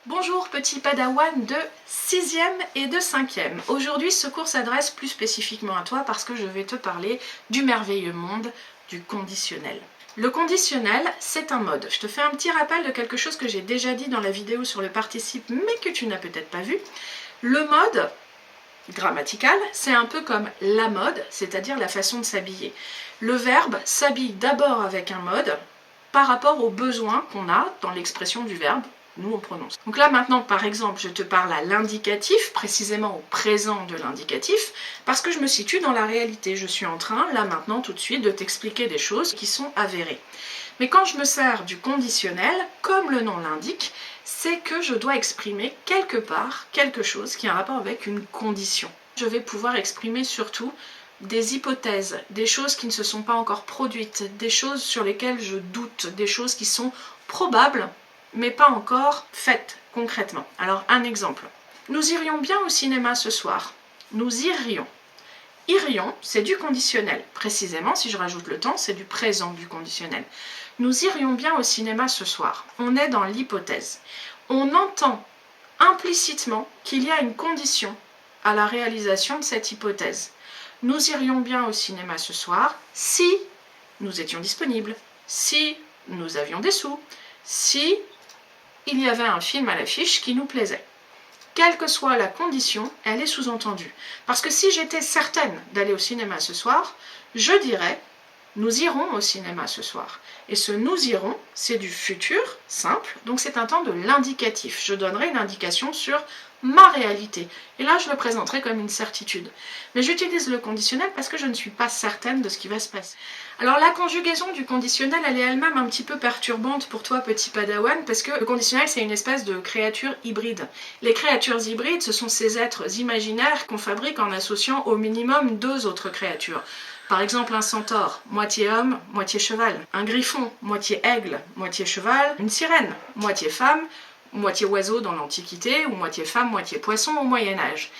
Bonjour petit padawan de 6e et de 5e. Aujourd'hui ce cours s'adresse plus spécifiquement à toi parce que je vais te parler du merveilleux monde du conditionnel. Le conditionnel, c'est un mode. Je te fais un petit rappel de quelque chose que j'ai déjà dit dans la vidéo sur le participe mais que tu n'as peut-être pas vu. Le mode grammatical, c'est un peu comme la mode, c'est-à-dire la façon de s'habiller. Le verbe s'habille d'abord avec un mode par rapport aux besoins qu'on a dans l'expression du verbe. Nous on prononce. Donc là maintenant par exemple je te parle à l'indicatif, précisément au présent de l'indicatif, parce que je me situe dans la réalité. Je suis en train là maintenant tout de suite de t'expliquer des choses qui sont avérées. Mais quand je me sers du conditionnel, comme le nom l'indique, c'est que je dois exprimer quelque part quelque chose qui a un rapport avec une condition. Je vais pouvoir exprimer surtout des hypothèses, des choses qui ne se sont pas encore produites, des choses sur lesquelles je doute, des choses qui sont probables mais pas encore faites concrètement. Alors un exemple. Nous irions bien au cinéma ce soir. Nous irions. Irions, c'est du conditionnel. Précisément, si je rajoute le temps, c'est du présent du conditionnel. Nous irions bien au cinéma ce soir. On est dans l'hypothèse. On entend implicitement qu'il y a une condition à la réalisation de cette hypothèse. Nous irions bien au cinéma ce soir si nous étions disponibles, si nous avions des sous, si il y avait un film à l'affiche qui nous plaisait. Quelle que soit la condition, elle est sous-entendue. Parce que si j'étais certaine d'aller au cinéma ce soir, je dirais « nous irons au cinéma ce soir ». Et ce « nous irons », c'est du futur simple, donc c'est un temps de l'indicatif. Je donnerai une indication sur ma réalité. Et là, je le présenterai comme une certitude. Mais j'utilise le conditionnel parce que je ne suis pas certaine de ce qui va se passer. Alors la conjugaison du conditionnel, elle est elle-même un petit peu perturbante pour toi, petit padawan, parce que le conditionnel, c'est une espèce de créature hybride. Les créatures hybrides, ce sont ces êtres imaginaires qu'on fabrique en associant au minimum deux autres créatures. Par exemple, un centaure, moitié homme, moitié cheval. Un griffon, moitié aigle, moitié cheval. Une sirène, moitié femme, moitié oiseau dans l'Antiquité, ou moitié femme, moitié poisson au Moyen-Âge.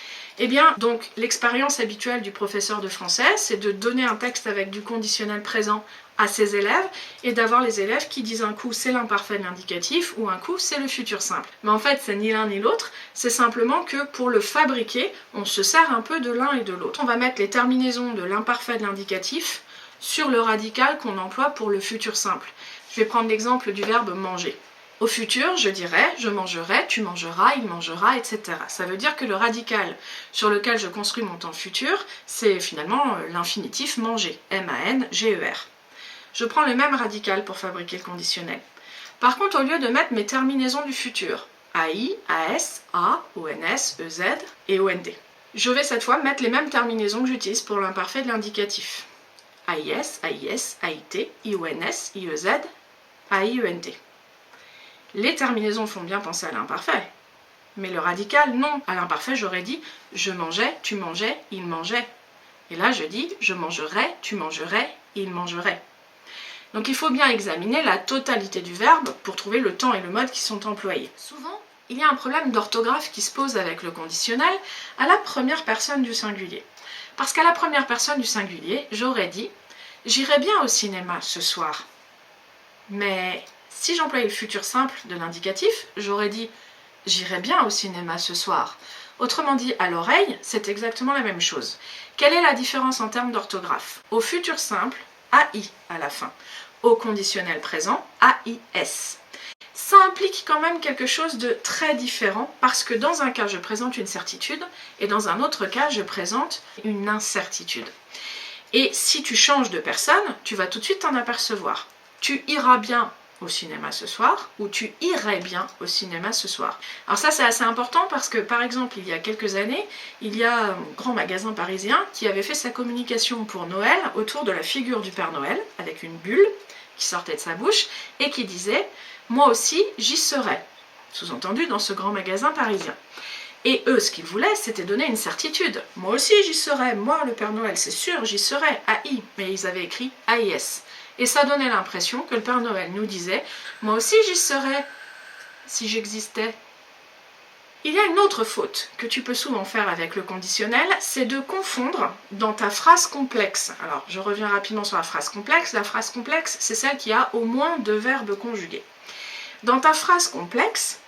Eh bien, donc, l'expérience habituelle du professeur de français, c'est de donner un texte avec du conditionnel présent à ses élèves, et d'avoir les élèves qui disent un coup c'est l'imparfait de l'indicatif, ou un coup c'est le futur simple. Mais en fait, c'est ni l'un ni l'autre, c'est simplement que pour le fabriquer, on se sert un peu de l'un et de l'autre. On va mettre les terminaisons de l'imparfait de l'indicatif sur le radical qu'on emploie pour le futur simple. Je vais prendre l'exemple du verbe manger. Au futur, je dirais, je mangerai, tu mangeras, il mangera, etc. Ça veut dire que le radical sur lequel je construis mon temps futur, c'est finalement l'infinitif manger, M-A-N-G-E-R. Je prends le même radical pour fabriquer le conditionnel. Par contre, au lieu de mettre mes terminaisons du futur, AI, AS, A, ONS, EZ et OND, je vais cette fois mettre les mêmes terminaisons que j'utilise pour l'imparfait de l'indicatif. AIS, AIS, AIT, IONS, IEZ, AIENT. Les terminaisons font bien penser à l'imparfait, mais le radical, non. À l'imparfait, j'aurais dit « je mangeais, tu mangeais, il mangeait ». Et là, je dis « je mangerais, tu mangerais, il mangerait ». Donc il faut bien examiner la totalité du verbe pour trouver le temps et le mode qui sont employés. Souvent, il y a un problème d'orthographe qui se pose avec le conditionnel à la première personne du singulier. Parce qu'à la première personne du singulier, j'aurais dit « j'irai bien au cinéma ce soir ». Mais si j'employais le futur simple de l'indicatif, j'aurais dit « j'irai bien au cinéma ce soir ». Autrement dit, à l'oreille, c'est exactement la même chose. Quelle est la différence en termes d'orthographe? Au futur simple, AI à la fin. Au conditionnel présent, AIS. Ça implique quand même quelque chose de très différent parce que dans un cas, je présente une certitude et dans un autre cas, je présente une incertitude. Et si tu changes de personne, tu vas tout de suite t'en apercevoir. Tu iras bien au cinéma ce soir ou tu irais bien au cinéma ce soir. Alors ça c'est assez important parce que par exemple il y a quelques années, il y a un grand magasin parisien qui avait fait sa communication pour Noël autour de la figure du Père Noël avec une bulle qui sortait de sa bouche et qui disait « moi aussi j'y serai », sous-entendu dans ce grand magasin parisien. Et eux, ce qu'ils voulaient, c'était donner une certitude. Moi aussi j'y serai, moi le Père Noël, c'est sûr, j'y serai, AI. Mais ils avaient écrit AIS. Et ça donnait l'impression que le Père Noël nous disait « moi aussi j'y serais, si j'existais ». Il y a une autre faute que tu peux souvent faire avec le conditionnel, c'est de confondre dans ta phrase complexe. Alors, je reviens rapidement sur la phrase complexe. La phrase complexe, c'est celle qui a au moins deux verbes conjugués. Dans ta phrase complexe,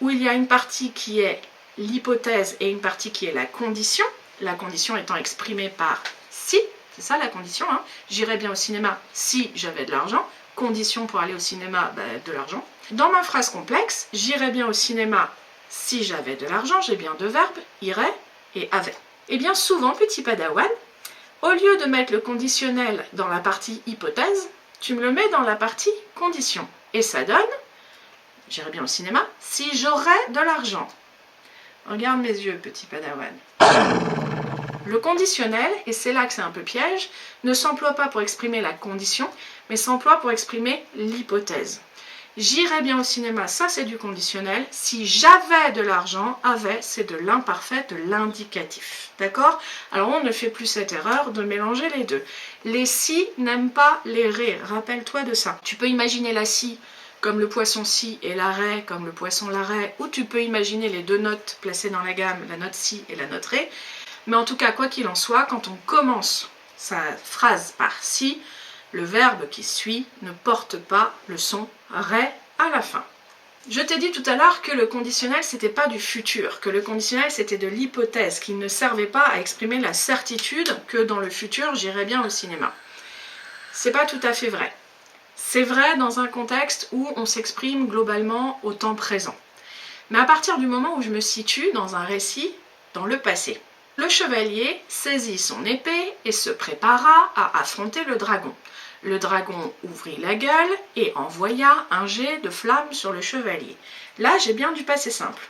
où il y a une partie qui est l'hypothèse et une partie qui est la condition étant exprimée par si, c'est ça la condition, hein. J'irais bien au cinéma si j'avais de l'argent, condition pour aller au cinéma, de l'argent. Dans ma phrase complexe, j'irais bien au cinéma si j'avais de l'argent, j'ai bien deux verbes, irait et avait. Et bien souvent, petit padawan, au lieu de mettre le conditionnel dans la partie hypothèse, tu me le mets dans la partie condition. Et ça donne, j'irais bien au cinéma, si j'aurais de l'argent. Regarde mes yeux, petit padawan. Le conditionnel, et c'est là que c'est un peu piège, ne s'emploie pas pour exprimer la condition, mais s'emploie pour exprimer l'hypothèse. J'irais bien au cinéma, ça c'est du conditionnel. Si j'avais de l'argent, avait, c'est de l'imparfait, de l'indicatif. D'accord? Alors on ne fait plus cette erreur de mélanger les deux. Les si n'aiment pas les ré, rappelle-toi de ça. Tu peux imaginer la si comme le poisson si et la ré comme le poisson la ré, ou tu peux imaginer les deux notes placées dans la gamme, la note si et la note ré. Mais en tout cas, quoi qu'il en soit, quand on commence sa phrase par si, le verbe qui suit ne porte pas le son ré à la fin. Je t'ai dit tout à l'heure que le conditionnel c'était pas du futur, que le conditionnel c'était de l'hypothèse, qu'il ne servait pas à exprimer la certitude que dans le futur j'irai bien au cinéma. C'est pas tout à fait vrai. C'est vrai dans un contexte où on s'exprime globalement au temps présent. Mais à partir du moment où je me situe dans un récit dans le passé, le chevalier saisit son épée et se prépara à affronter le dragon. Le dragon ouvrit la gueule et envoya un jet de flamme sur le chevalier. Là, j'ai bien du passé simple.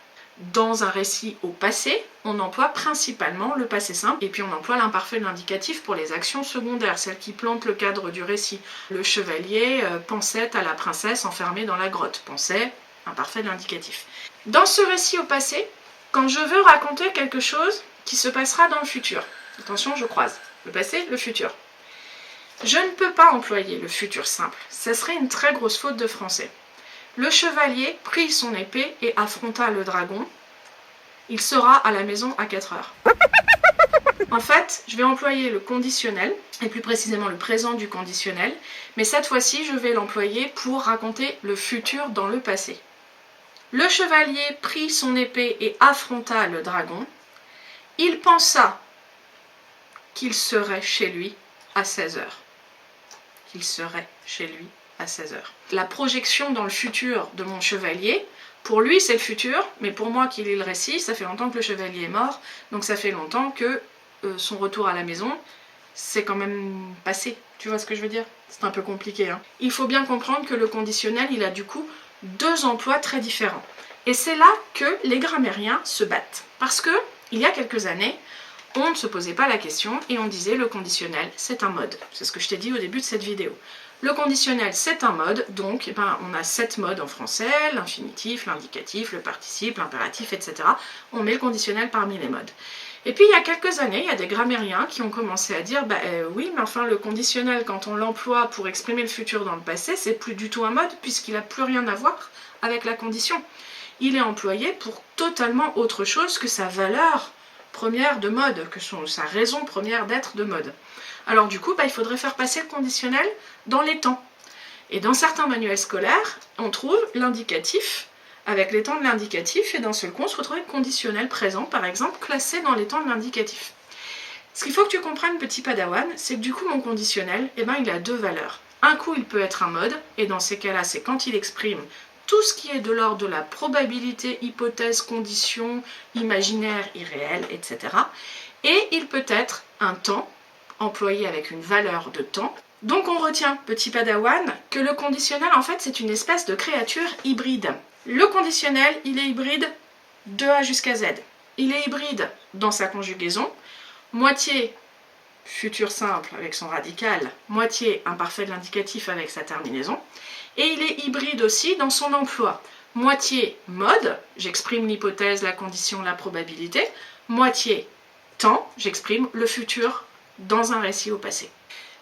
Dans un récit au passé, on emploie principalement le passé simple et puis on emploie l'imparfait de l'indicatif pour les actions secondaires, celles qui plantent le cadre du récit. Le chevalier pensait à la princesse enfermée dans la grotte. Pensait, imparfait de l'indicatif. Dans ce récit au passé, quand je veux raconter quelque chose qui se passera dans le futur, attention, je croise, le passé, le futur. Je ne peux pas employer le futur simple, ce serait une très grosse faute de français. Le chevalier prit son épée et affronta le dragon. Il sera à la maison à 4 heures. En fait, je vais employer le conditionnel, et plus précisément le présent du conditionnel, mais cette fois-ci, je vais l'employer pour raconter le futur dans le passé. Le chevalier prit son épée et affronta le dragon. Il pensa qu'il serait chez lui à 16 heures. Qu'il serait chez lui à 16 heures. La projection dans le futur de mon chevalier, pour lui c'est le futur, mais pour moi qui lis le récit, ça fait longtemps que le chevalier est mort, donc ça fait longtemps que son retour à la maison, c'est quand même passé. Tu vois ce que je veux dire? C'est un peu compliqué, hein. Il faut bien comprendre que le conditionnel, il a du coup deux emplois très différents. Et c'est là que les grammairiens se battent. Parce que, il y a quelques années, on ne se posait pas la question et on disait le conditionnel, c'est un mode. C'est ce que je t'ai dit au début de cette vidéo. Le conditionnel, c'est un mode, donc on a 7 modes en français, l'infinitif, l'indicatif, le participe, l'impératif, etc. On met le conditionnel parmi les modes. Et puis il y a quelques années, il y a des grammairiens qui ont commencé à dire oui, mais enfin le conditionnel, quand on l'emploie pour exprimer le futur dans le passé, c'est plus du tout un mode puisqu'il n'a plus rien à voir avec la condition. Il est employé pour totalement autre chose que sa valeur première de mode, que sa raison première d'être de mode. Alors du coup, il faudrait faire passer le conditionnel dans les temps. Et dans certains manuels scolaires, on trouve l'indicatif avec les temps de l'indicatif et d'un seul coup, on se retrouve avec le conditionnel présent, par exemple, classé dans les temps de l'indicatif. Ce qu'il faut que tu comprennes, petit padawan, c'est que du coup, mon conditionnel, il a deux valeurs. Un coup, il peut être un mode, et dans ces cas-là, c'est quand il exprime tout ce qui est de l'ordre de la probabilité, hypothèse, condition, imaginaire, irréel, etc. Et il peut être un temps, employé avec une valeur de temps. Donc on retient, petit padawan, que le conditionnel, en fait, c'est une espèce de créature hybride. Le conditionnel, il est hybride de A jusqu'à Z. Il est hybride dans sa conjugaison, moitié futur simple avec son radical, moitié imparfait de l'indicatif avec sa terminaison, et il est hybride aussi dans son emploi. Moitié mode, j'exprime l'hypothèse, la condition, la probabilité, moitié temps, j'exprime le futur dans un récit au passé.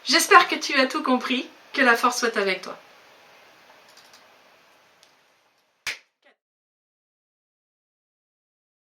J'espère que tu as tout compris, que la force soit avec toi.